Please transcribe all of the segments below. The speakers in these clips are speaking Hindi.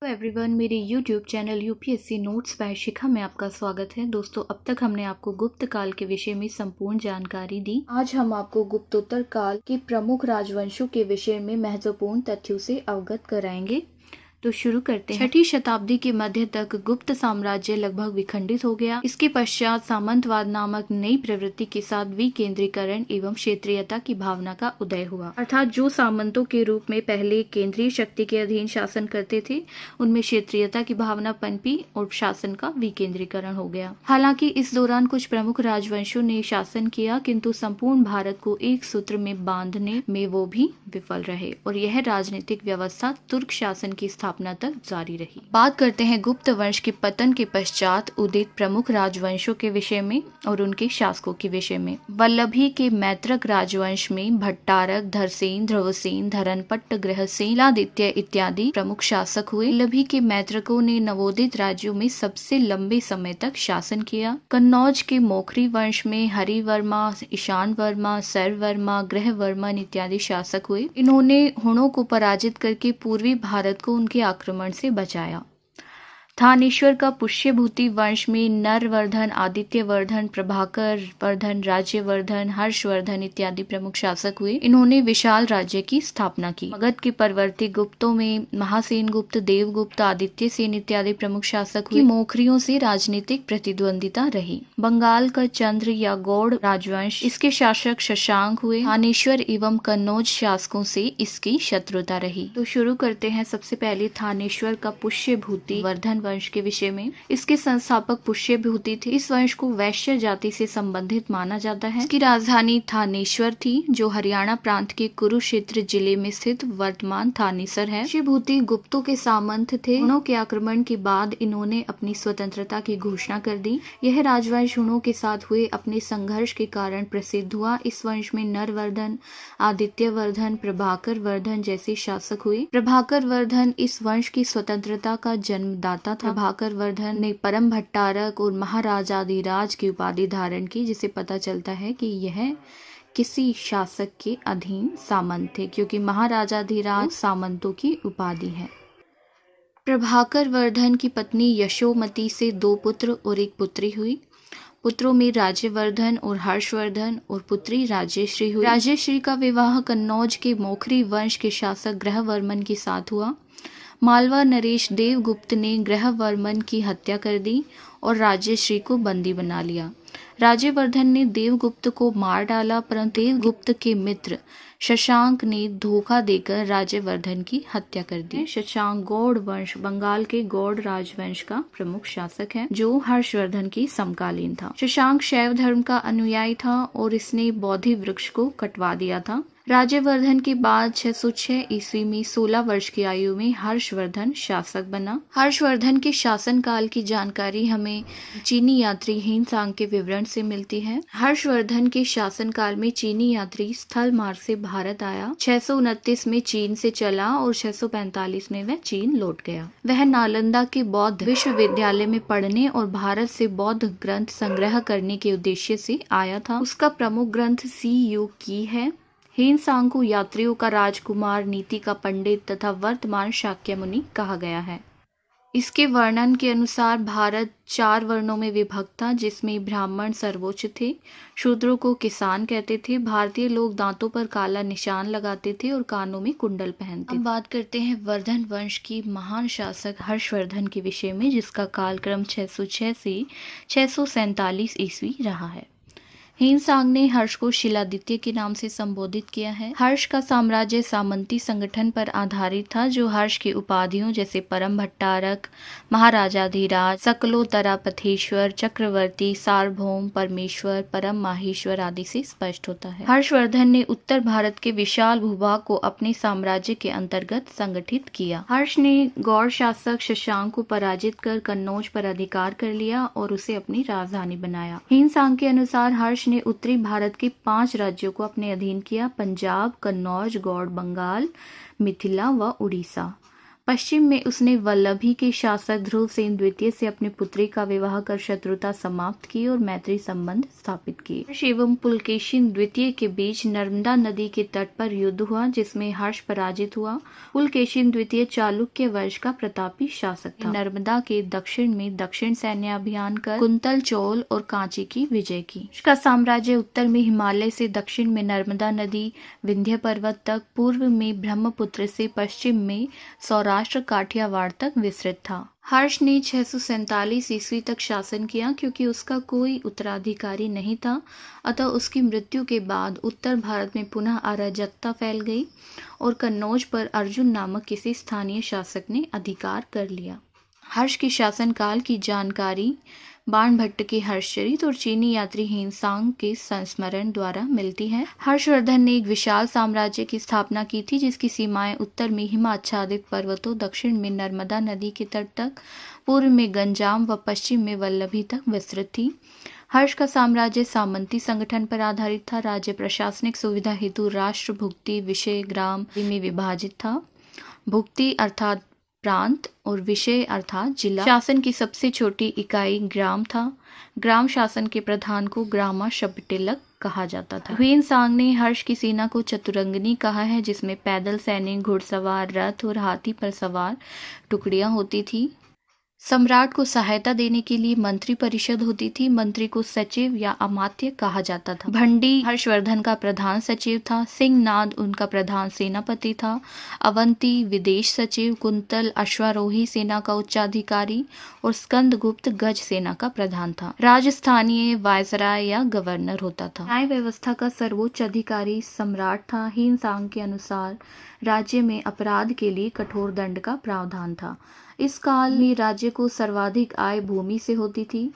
एवरीवन, मेरे YouTube channel UPSC notes by Shikha में आपका स्वागत है। दोस्तों, अब तक हमने आपको गुप्त काल के विषय में संपूर्ण जानकारी दी। आज हम आपको गुप्तोत्तर काल के प्रमुख राजवंशों के विषय में महत्वपूर्ण तथ्यों से अवगत कराएंगे। तो शुरू करते हैं। 6ठी शताब्दी के मध्य तक गुप्त साम्राज्य लगभग विखंडित हो गया। इसके पश्चात सामंतवाद नामक नई प्रवृत्ति के साथ विकेंद्रीकरण एवं क्षेत्रीयता की भावना का उदय हुआ। अर्थात जो सामंतों के रूप में पहले केंद्रीय शक्ति के अधीन शासन करते थे, उनमें क्षेत्रीयता की भावना पनपी और शासन का विकेंद्रीकरण हो गया। हालांकि इस दौरान कुछ प्रमुख राजवंशों ने शासन किया, किंतु संपूर्ण भारत को एक सूत्र में बांधने में वो भी विफल रहे और यह राजनीतिक व्यवस्था तुर्क शासन की स्थापना तक जारी रही। बात करते हैं गुप्त वंश के पतन के पश्चात उदित प्रमुख राजवंशों के विषय में और उनके शासकों के विषय में। वल्लभी के मैत्रक राजवंश में भट्टारक, धरसेन, ध्रुवसेन, धरनपट्ट, गृहसेन, शीलादित्य इत्यादि प्रमुख शासक हुए। वल्लभी के मैत्रकों ने नवोदित राज्यों में सबसे लंबे समय तक शासन किया। कन्नौज के मोखरी वंश में हरिवर्मा, ईशान वर्मा, सर्ववर्मा, ग्रहवर्मन इत्यादि शासक हुए। इन्होंने हुणों को पराजित करके पूर्वी भारत को उनके आक्रमण से बचाया। थानेश्वर का पुष्यभूति वंश में नरवर्धन, आदित्यवर्धन, प्रभाकर वर्धन, राज्यवर्धन, हर्षवर्धन इत्यादि प्रमुख शासक हुए। इन्होंने विशाल राज्य की स्थापना की। मगध के परवर्ती गुप्तों में महासेन गुप्त, देवगुप्त, आदित्य सेन इत्यादि प्रमुख शासक हुए। मोखरियों से राजनीतिक प्रतिद्वंदिता रही। बंगाल का चंद्र या गौड़ राजवंश, इसके शासक शशांक हुए। थानेश्वर एवं कन्नौज शासकों से इसकी शत्रुता रही। तो शुरू करते हैं सबसे पहले थानेश्वर का पुष्यभूति वर्धन वंश के विषय में। इसके संस्थापक पुष्यभूति थे। इस वंश को वैश्य जाति से संबंधित माना जाता है। इसकी राजधानी थानेश्वर थी, जो हरियाणा प्रांत के कुरुक्षेत्र जिले में स्थित वर्तमान थानेसर है। पुष्यभूति गुप्तों के सामंत थे। हुणों के आक्रमण के बाद इन्होंने अपनी स्वतंत्रता की घोषणा कर दी। यह राजवंश हुणों के साथ हुए अपने संघर्ष के कारण प्रसिद्ध हुआ। इस वंश में नरवर्धन, आदित्यवर्धन, प्रभाकर वर्धन जैसे शासक हुए। प्रभाकर वर्धन इस वंश की स्वतंत्रता का जन्मदाता था। प्रभाकर वर्धन ने परम भट्टारक और महाराजाधिराज की उपाधि धारण की, जिसे पता चलता है कि यह किसी शासक के अधीन सामंत थे, क्योंकि महाराजाधिराज सामंतों की उपाधि है। प्रभाकर वर्धन की पत्नी यशोमती से 2 पुत्र और 1 पुत्री हुई। पुत्रों में राज्यवर्धन और हर्षवर्धन और पुत्री राज्यश्री हुई। राज्यश्री का विवाह कन्नौज के मोखरी वंश के शासक ग्रहवर्मन के साथ हुआ। मालवा नरेश देवगुप्त ने ग्रहवर्मन की हत्या कर दी और राज्यश्री को बंदी बना लिया। राज्यवर्धन ने देवगुप्त को मार डाला, परंतु देवगुप्त के मित्र शशांक ने धोखा देकर राज्यवर्धन की हत्या कर दी। शशांक गौड़ वंश, बंगाल के गौड़ राजवंश का प्रमुख शासक है, जो हर्षवर्धन की समकालीन था। शशांक शैव धर्म का अनुयायी था और इसने बोधि वृक्ष को कटवा दिया था। राज्यवर्धन के बाद 606 ईस्वी में 16 वर्ष की आयु में हर्षवर्धन शासक बना। हर्षवर्धन के शासनकाल की जानकारी हमें चीनी यात्री हिनसांग के विवरण से मिलती है। हर्षवर्धन के शासनकाल में चीनी यात्री स्थल मार्ग से भारत आया। 629 में चीन से चला और 645 में वह चीन लौट गया। वह नालंदा के बौद्ध विश्वविद्यालय में पढ़ने और भारत से बौद्ध ग्रंथ संग्रह करने के उद्देश्य से आया था। उसका प्रमुख ग्रंथ सी यू की है। हिनसांग को यात्रियों का राजकुमार, नीति का पंडित तथा वर्तमान शाक्य मुनि कहा गया है। इसके वर्णन के अनुसार भारत 4 वर्णों में विभक्त था, जिसमें ब्राह्मण सर्वोच्च थे। शूद्रों को किसान कहते थे। भारतीय लोग दांतों पर काला निशान लगाते थे और कानों में कुंडल पहनते थे। अब बात करते हैं वर्धन वंश की महान शासक हर्षवर्धन के विषय में, जिसका कालक्रम 606 से 647 ईस्वी रहा है। हिनसांग ने हर्ष को शीलादित्य के नाम से संबोधित किया है। हर्ष का साम्राज्य सामंती संगठन पर आधारित था, जो हर्ष की उपाधियों जैसे परम भट्टारक, महाराजाधिराज, सकलोतरापथेश्वर, चक्रवर्ती, सार्वभौम, परमेश्वर, परम माहेश्वर आदि से स्पष्ट होता है। हर्षवर्धन ने उत्तर भारत के विशाल भूभाग को अपने साम्राज्य के अंतर्गत संगठित किया। हर्ष ने गौड़ शासक शशांक को पराजित कर कन्नौज पर अधिकार कर लिया और उसे अपनी राजधानी बनाया। हिनसांग के अनुसार हर्ष ने उत्तरी भारत के 5 राज्यों को अपने अधीन किया: पंजाब, कन्नौज, गौड़ बंगाल, मिथिला व उड़ीसा। पश्चिम में उसने वल्लभी के शासक ध्रुवसेन द्वितीय से अपनी पुत्री का विवाह कर शत्रुता समाप्त की और मैत्री संबंध स्थापित किए। हर्ष एवं पुलकेशिन द्वितीय के बीच नर्मदा नदी के तट पर युद्ध हुआ, जिसमें हर्ष पराजित हुआ। पुलकेशिन द्वितीय चालुक्य वंश का प्रतापी शासक था। नर्मदा के दक्षिण में दक्षिण सैन्य अभियान कर कुंतल, चोल और कांची की विजय की। उसका साम्राज्य उत्तर में हिमालय से, दक्षिण में नर्मदा नदी विंध्य पर्वत तक, पूर्व में ब्रह्मपुत्र से, पश्चिम में सौराष्ट्र काठियावाड़ तक विस्तृत था। हर्ष ने 647 ईस्वी तक शासन किया। क्योंकि उसका कोई उत्तराधिकारी नहीं था, अतः उसकी मृत्यु के बाद उत्तर भारत में पुनः अराजकता फैल गई और कन्नौज पर अर्जुन नामक किसी स्थानीय शासक ने अधिकार कर लिया। हर्ष के शासनकाल की जानकारी बाणभट्ट के हर्षचरित और चीनी यात्री ह्वेनसांग के संस्मरण द्वारा मिलती है। हर्षवर्धन ने एक विशाल साम्राज्य की स्थापना की थी, जिसकी सीमाएं उत्तर में हिमाच्छादित पर्वतों, दक्षिण में नर्मदा नदी के तट तक, पूर्व में गंजाम व पश्चिम में वल्लभी तक विस्तृत थी। हर्ष का साम्राज्य सामंती संगठन पर आधारित था। राज्य प्रशासनिक सुविधा हेतु राष्ट्र, भुक्ति, विषय, ग्राम में विभाजित था। भुक्ति अर्थात प्रांत और विषय अर्थात जिला। शासन की सबसे छोटी इकाई ग्राम था। ग्राम शासन के प्रधान को ग्रामा शपटिलक कहा जाता था। ह्वेनसांग ने हर्ष की सेना को चतुरंगनी कहा है, जिसमें पैदल सैनिक, घुड़सवार, रथ और हाथी पर सवार टुकड़ियां होती थी। सम्राट को सहायता देने के लिए मंत्री परिषद होती थी। मंत्री को सचिव या अमात्य कहा जाता था। भंडी हर्षवर्धन का प्रधान सचिव था। सिंहनाद उनका प्रधान सेनापति था। अवंती विदेश सचिव, कुंतल अश्वारोही सेना का उच्चाधिकारी और स्कंदगुप्त गज सेना का प्रधान था। राजस्थानीय वायसराय या गवर्नर होता था। न्याय व्यवस्था का सर्वोच्च अधिकारी सम्राट था। ह्वेनसांग के अनुसार राज्य में अपराध के लिए कठोर दंड का प्रावधान था। इस काल में राज्य को सर्वाधिक आय भूमि से होती थी।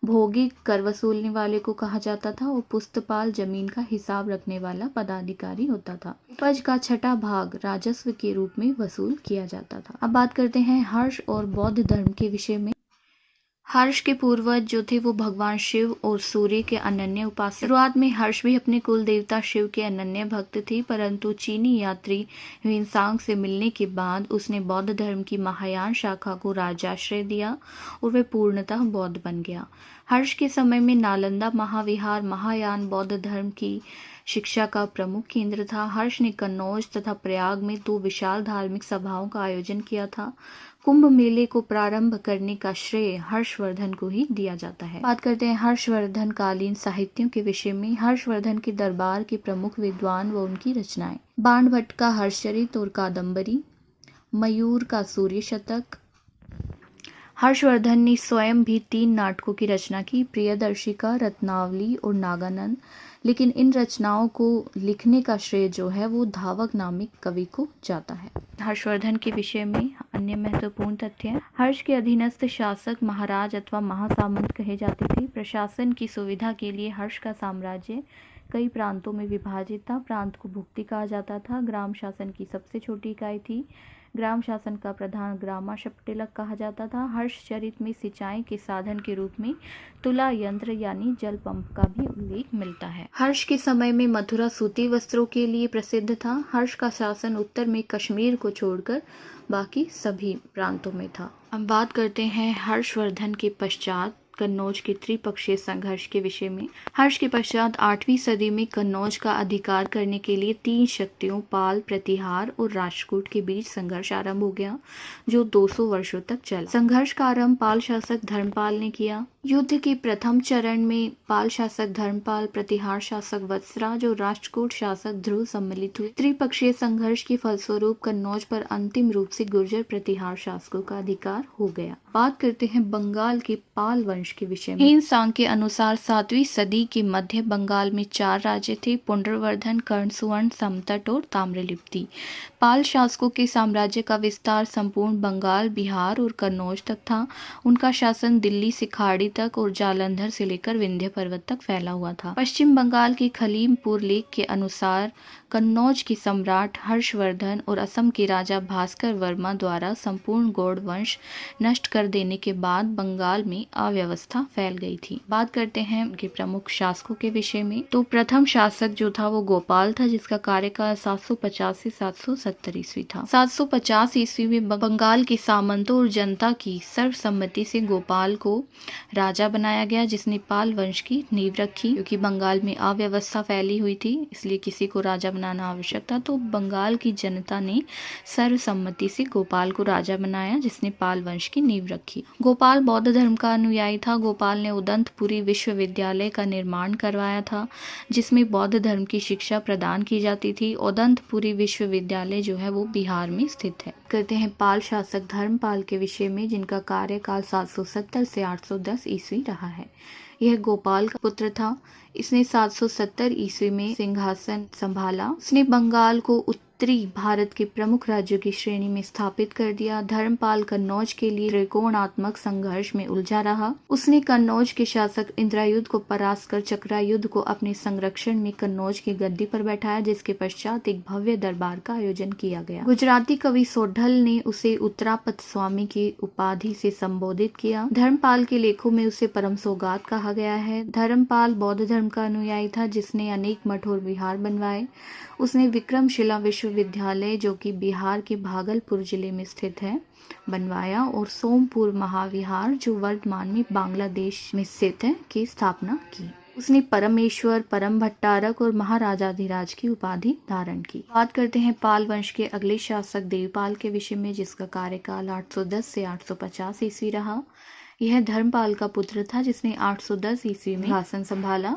भोगी कर वसूलने वाले को कहा जाता था और पुस्तपाल जमीन का हिसाब रखने वाला पदाधिकारी होता था। उपज का छठा भाग राजस्व के रूप में वसूल किया जाता था। अब बात करते हैं हर्ष और बौद्ध धर्म के विषय में। हर्ष के पूर्वज जो थे वो भगवान शिव और सूर्य के अनन्य उपासक। शुरुआत में हर्ष भी अपने कुल देवता शिव के अनन्य भक्त थे, परंतु चीनी यात्री ह्वेनसांग से मिलने के बाद उसने बौद्ध धर्म की महायान शाखा को राजाश्रय दिया और वह पूर्णतः बौद्ध बन गया। हर्ष के समय में नालंदा महाविहार महायान बौद्ध धर्म की शिक्षा का प्रमुख केंद्र था। हर्ष ने कन्नौज तथा प्रयाग में 2 विशाल धार्मिक सभाओं का आयोजन किया था। कुंभ मेले को प्रारंभ करने का श्रेय हर्षवर्धन को ही दिया जाता है। बात करते हैं हर्षवर्धन कालीन साहित्यों के विषय में। हर्षवर्धन के दरबार के प्रमुख विद्वान व उनकी रचनाएं: बाणभट्ट का हर्षचरित और कादम्बरी, मयूर का सूर्य शतक। हर्षवर्धन ने स्वयं भी 3 नाटकों की रचना की, प्रियदर्शिका, रत्नावली और नागानंद। लेकिन इन रचनाओं को लिखने का श्रेय जो है वो धावक नामक कवि को जाता है। हर्षवर्धन के विषय में अन्य महत्वपूर्ण तथ्य: हर्ष के अधीनस्थ शासक महाराज अथवा महासामंत कहे जाते थे। प्रशासन की सुविधा के लिए हर्ष का साम्राज्य कई प्रांतों में विभाजित था। प्रांत को भुक्ति कहा जाता था। ग्राम शासन की सबसे छोटी इकाई थी। ग्राम शासन का प्रधान ग्रामा शपटिलक कहा जाता था। हर्षचरित में सिंचाई के साधन के रूप में तुला यंत्र यानी जल पंप का भी उल्लेख मिलता है। हर्ष के समय में मथुरा सूती वस्त्रों के लिए प्रसिद्ध था। हर्ष का शासन उत्तर में कश्मीर को छोड़कर बाकी सभी प्रांतों में था। अब बात करते हैं हर्षवर्धन के पश्चात कन्नौज के त्रिपक्षीय संघर्ष के विषय में। हर्ष के पश्चात 8वीं सदी में कन्नौज का अधिकार करने के लिए 3 शक्तियों पाल, प्रतिहार और राष्ट्रकूट के बीच संघर्ष आरंभ हो गया, जो 200 वर्षों तक चला। संघर्ष का आरंभ पाल शासक धर्मपाल ने किया। युद्ध के प्रथम चरण में पाल शासक धर्मपाल, प्रतिहार शासक वत्सराज और राष्ट्रकूट शासक ध्रुव सम्मिलित हुए। त्रिपक्षीय संघर्ष के फलस्वरूप कन्नौज पर अंतिम रूप से गुर्जर प्रतिहार शासकों का अधिकार हो गया। बात करते हैं बंगाल के पाल वंश के विषय में। ह्वेनसांग के अनुसार 7वीं सदी के मध्य बंगाल में 4 राज्य थे: पुंड्रवर्धन, कर्णसुवर्ण, समतट और ताम्रलिप्ति। पाल शासकों के साम्राज्य का विस्तार संपूर्ण बंगाल, बिहार और कन्नौज तक था। उनका शासन दिल्ली से खाड़ी तक और जालंधर से लेकर विंध्य पर्वत तक फैला हुआ था। पश्चिम बंगाल के खलीमपुर लेख के अनुसार कन्नौज के सम्राट हर्षवर्धन और असम के राजा भास्कर वर्मा द्वारा संपूर्ण गौड़ वंश नष्ट कर देने के बाद बंगाल में अव्यवस्था फैल गई थी। बात करते हैं उनके प्रमुख शासकों के विषय में। तो प्रथम शासक जो था वो गोपाल था, जिसका कार्यकाल 750 से 770 770 ईस्वी था। 750 ईस्वी में बंगाल के सामंतों और जनता की सर्वसम्मति से गोपाल को राजा बनाया गया, जिसने पाल वंश की नींव रखी। क्योंकि बंगाल में अव्यवस्था फैली हुई थी, इसलिए किसी को राजा बनाना आवश्यक था, तो बंगाल की जनता ने सर्वसम्मति से गोपाल को राजा बनाया, जिसने पाल वंश की नींव रखी। गोपाल बौद्ध धर्म का अनुयायी था। गोपाल ने उदंतपुरी विश्वविद्यालय का निर्माण करवाया था, जिसमें बौद्ध धर्म की शिक्षा प्रदान की जाती थी। उदंतपुरी विश्वविद्यालय जो है वो बिहार में स्थित है। करते हैं पाल शासक धर्मपाल के विषय में, जिनका कार्यकाल 770 से 810 ईस्वी रहा है। यह गोपाल का पुत्र था। इसने 770 ईस्वी में सिंहासन संभाला। उसने बंगाल को उत्तरी भारत के प्रमुख राज्यों की श्रेणी में स्थापित कर दिया। धर्मपाल कन्नौज के लिए त्रिकोणात्मक संघर्ष में उलझा रहा। उसने कन्नौज के शासक इंद्रायुध को परास्त कर चक्रायुध को अपने संरक्षण में कन्नौज की गद्दी पर बैठाया, जिसके पश्चात एक भव्य दरबार का आयोजन किया गया। गुजराती कवि सोढल ने उसे उत्तरापत स्वामी की उपाधि से संबोधित किया। धर्मपाल के लेखों में उसे परम सौगात कहा गया है। धर्मपाल बौद्ध धर्म का अनुयायी था, जिसने अनेक मठ और विहार बनवाए। उसने विक्रमशिला विश्वविद्यालय, जो कि बिहार के भागलपुर जिले में स्थित है, बनवाया और सोमपुर महाविहार, जो वर्तमान में बांग्लादेश में स्थित है, की स्थापना की। उसने परमेश्वर, परम भट्टारक और महाराजाधिराज की उपाधि धारण की। बात करते हैं पाल वंश के अगले शासक देवपाल के विषय में, जिसका कार्यकाल 810 से 850 ईस्वी रहा। यह धर्मपाल का पुत्र था, जिसने 810 ईस्वी में शासन संभाला।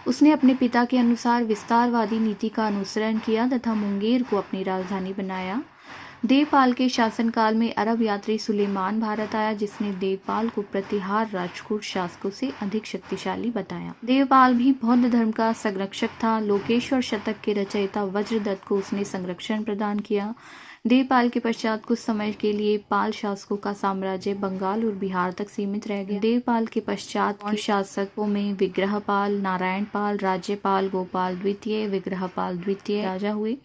उसने अपने पिता के अनुसार विस्तारवादी नीति का अनुसरण किया तथा मुंगेर को अपनी राजधानी बनाया। देवपाल के शासनकाल में अरब यात्री सुलेमान भारत आया, जिसने देवपाल को प्रतिहार राजपूत शासकों से अधिक शक्तिशाली बताया। देवपाल भी बौद्ध धर्म का संरक्षक था। लोकेश्वर शतक के रचयिता वज्रदत्त को उसने संरक्षण प्रदान किया। देवपाल के पश्चात कुछ समय के लिए पाल शासकों का साम्राज्य बंगाल और बिहार तक सीमित रह गया। देवपाल के पश्चात शासकों में विग्रहपाल, नारायणपाल, राज्यपाल, गोपाल द्वितीय, विग्रहपाल द्वितीय राजा हुए।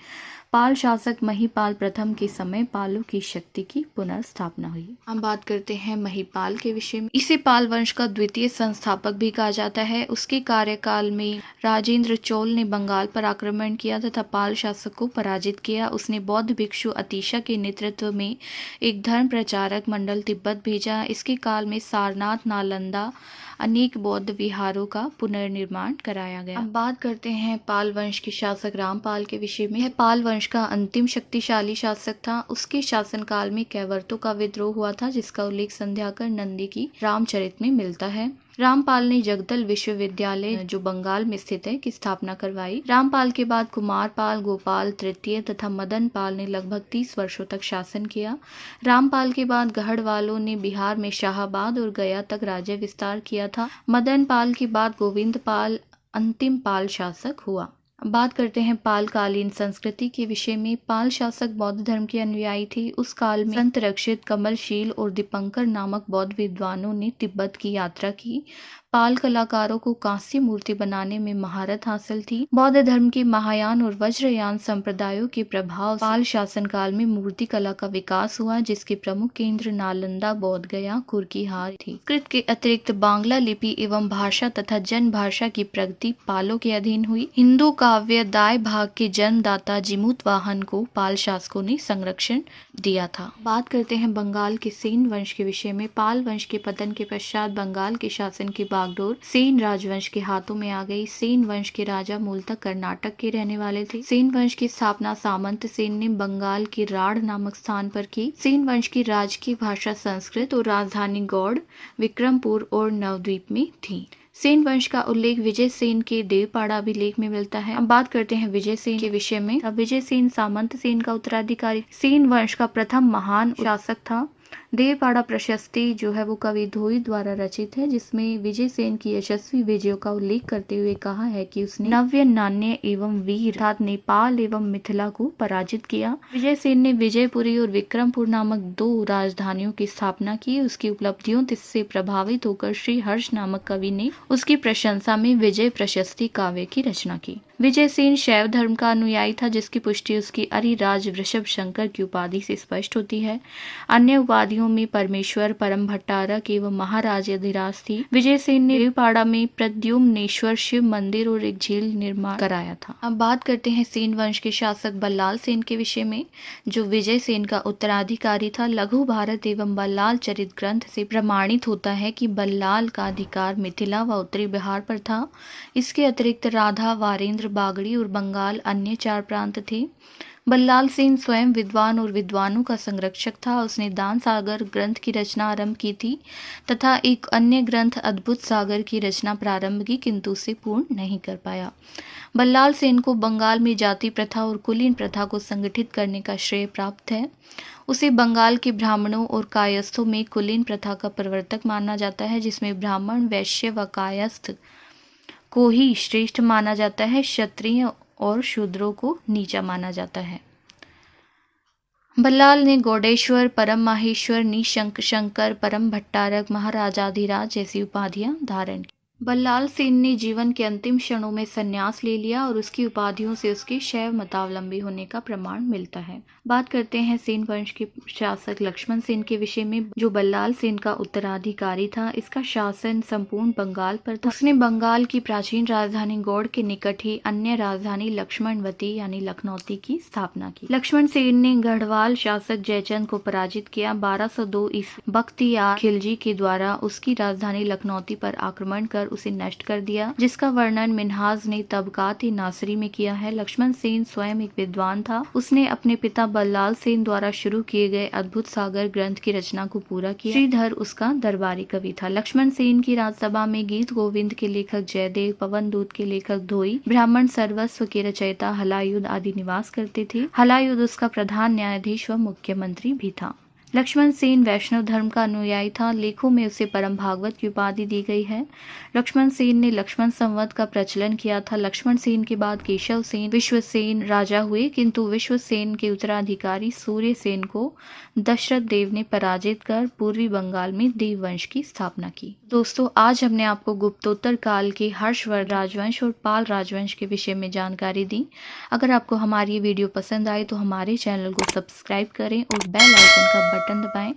पाल शासक महिपाल प्रथम के समय पालों की शक्ति की पुनर्स्थापना हुई। हम बात करते हैं महिपाल के विषय में। इसे पाल वंश का द्वितीय संस्थापक भी कहा जाता है। उसके कार्यकाल में राजेंद्र चोल ने बंगाल पर आक्रमण किया तथा पाल शासक को पराजित किया। उसने बौद्ध भिक्षु अतिशा के नेतृत्व में एक धर्म प्रचारक मंडल तिब्बत भेजा। इसके काल में सारनाथ, नालंदा अनेक बौद्ध विहारों का पुनर्निर्माण कराया गया। अब बात करते हैं पाल वंश के शासक रामपाल के विषय में। यह पाल वंश का अंतिम शक्तिशाली शासक था। उसके शासनकाल में कैवर्तों का विद्रोह हुआ था, जिसका उल्लेख संध्याकर नंदी की रामचरित में मिलता है। रामपाल ने जगदल विश्वविद्यालय, जो बंगाल में स्थित है, की स्थापना करवाई। रामपाल के बाद कुमारपाल, गोपाल तृतीय तथा मदन पाल ने लगभग 30 वर्षों तक शासन किया। रामपाल के बाद गढ़वालों ने बिहार में शाहाबाद और गया तक राज्य विस्तार किया था। मदन पाल के बाद गोविंद पाल अंतिम पाल शासक हुआ। अब बात करते हैं पालकालीन संस्कृति के विषय में। पाल शासक बौद्ध धर्म के अनुयायी थे। उस काल में संत रक्षित, कमलशील और दीपंकर नामक बौद्ध विद्वानों ने तिब्बत की यात्रा की। पाल कलाकारों को कांस्य मूर्ति बनाने में महारत हासिल थी। बौद्ध धर्म के महायान और वज्रयान संप्रदायों के प्रभाव से पाल शासनकाल में मूर्ति कला का विकास हुआ, जिसके प्रमुख केंद्र नालंदा, बोध गया, कुर्कीहार थी। संस्कृत के अतिरिक्त बांग्ला लिपि एवं भाषा तथा जन भाषा की प्रगति पालों के अधीन हुई। हिंदू काव्य दाय भाग के जन्मदाता जिमूत वाहन को पाल शासकों ने संरक्षण दिया था। बात करते हैं बंगाल के सेन वंश के विषय में। पाल वंश के पतन के पश्चात बंगाल के शासन की बागडोर सेन राजवंश के हाथों में आ गई। सेन वंश के राजा मूलतः कर्नाटक के रहने वाले थे। सेन वंश की स्थापना सामंत सेन ने बंगाल के राढ़ नामक स्थान पर की। सेन वंश की राजकीय भाषा संस्कृत और राजधानी गौड़, विक्रमपुर और नवद्वीप में थी। सेन वंश का उल्लेख विजय सेन के देवपाड़ा अभिलेख में मिलता है। अब बात करते हैं विजय सेन के विषय में। अब विजय सेन सामंत सेन का उत्तराधिकारी सेन वंश का प्रथम महान शासक था। देवपाड़ा प्रशस्ति जो है वो कवि धोई द्वारा रचित है, जिसमें विजय सेन की यशस्वी विजयों का उल्लेख करते हुए कहा है कि उसने नव्य, नान्य एवं वीर अर्थात नेपाल एवं मिथिला को पराजित किया। विजय सेन ने विजयपुरी और विक्रमपुर नामक 2 राजधानियों की स्थापना की। उसकी उपलब्धियों से प्रभावित होकर श्री हर्ष नामक कवि ने उसकी प्रशंसा में विजय प्रशस्ति काव्य की रचना की। विजय सेन शैव धर्म का अनुयायी था, जिसकी पुष्टि उसकी अरिराज वृषभ शंकर की उपाधि से स्पष्ट होती है। अन्य उपाधियों उपाधियों में परमेश्वर, परम भट्टारक एवं महाराजाधिराज थी। विजयसेन ने देवपाड़ा में प्रद्युम्नेश्वर शिव मंदिर और एक झील निर्माण कराया था। अब बात करते हैं सेन वंश के शासक बल्लाल सेन के विषय में, जो विजयसेन का उत्तराधिकारी था। लघु भारत एवं बल्लाल चरित ग्रंथ से प्रमाणित होता है कि बल्लाल का अधिकार मिथिला व उत्तरी बिहार पर था। इसके अतिरिक्त राधा, वारेंद्र, बागड़ी और बंगाल अन्य 4 प्रांत थे। बल्लाल सेन स्वयं विद्वान और विद्वानों का संरक्षक था। उसने दान सागर ग्रंथ की रचना आरंभ की थी तथा एक अन्य ग्रंथ अद्भुत सागर की रचना प्रारंभ की, किंतु उसे पूर्ण नहीं कर पाया। बल्लाल सेन को बंगाल में जाति प्रथा और कुलीन प्रथा को संगठित करने का श्रेय प्राप्त है। उसे बंगाल के ब्राह्मणों और कायस्थों में कुलीन प्रथा का प्रवर्तक माना जाता है, जिसमें ब्राह्मण, वैश्य व कायस्थ को ही श्रेष्ठ माना जाता है, क्षत्रिय और शूद्रों को नीचा माना जाता है। बल्लाल ने गौडेश्वर, परम माहेश्वर, निशंक, शंकर, परम भट्टारक, महाराजाधिराज जैसी उपाधियां धारण की। बल्लाल सेन ने जीवन के अंतिम क्षणों में संन्यास ले लिया और उसकी उपाधियों से उसके शैव मतावलंबी होने का प्रमाण मिलता है। बात करते हैं सेन वंश के शासक लक्ष्मण सेन के विषय में, जो बल्लाल सेन का उत्तराधिकारी था। इसका शासन संपूर्ण बंगाल पर था। उसने बंगाल की प्राचीन राजधानी गौड़ के निकट ही अन्य राजधानी लक्ष्मणवती यानी लखनौती की स्थापना की। लक्ष्मण सेन ने गढ़वाल शासक जयचंद को पराजित किया। 1202 ईस्वी बख्तियार खिलजी के द्वारा उसकी राजधानी लखनौती पर आक्रमण कर उसे नष्ट कर दिया, जिसका वर्णन मिन्हाज ने तबकात-ए-नासरी में किया है। लक्ष्मण सेन स्वयं एक विद्वान था। उसने अपने पिता बल्लाल सेन द्वारा शुरू किए गए अद्भुत सागर ग्रंथ की रचना को पूरा किया। श्रीधर उसका दरबारी कवि था। लक्ष्मण सेन की राजसभा में गीत गोविंद के लेखक जयदेव, पवन दूत के लेखक धोई, ब्राह्मण सर्वस्व के रचयिता हलायुध आदि निवास करते थे। हलायुध उसका प्रधान न्यायाधीश व मुख्यमंत्री भी था। लक्ष्मण सेन वैष्णव धर्म का अनुयायी था। लेखों में उसे परम भागवत की उपाधि दी गई है। लक्ष्मण सेन ने लक्ष्मण संवत का प्रचलन किया था। लक्ष्मण सेन के बाद केशव सेन, विश्वसेन राजा हुए, किंतु विश्वसेन के उत्तराधिकारी सूर्य सेन को दशरथ देव ने पराजित कर पूर्वी बंगाल में देव वंश की स्थापना की। दोस्तों, आज हमने आपको गुप्तोत्तर काल के हर्षवर्धन राजवंश और पाल राजवंश के विषय में जानकारी दी। अगर आपको हमारी ये वीडियो पसंद आए तो हमारे चैनल को सब्सक्राइब करें और बेल आइकन का बटन दबाएं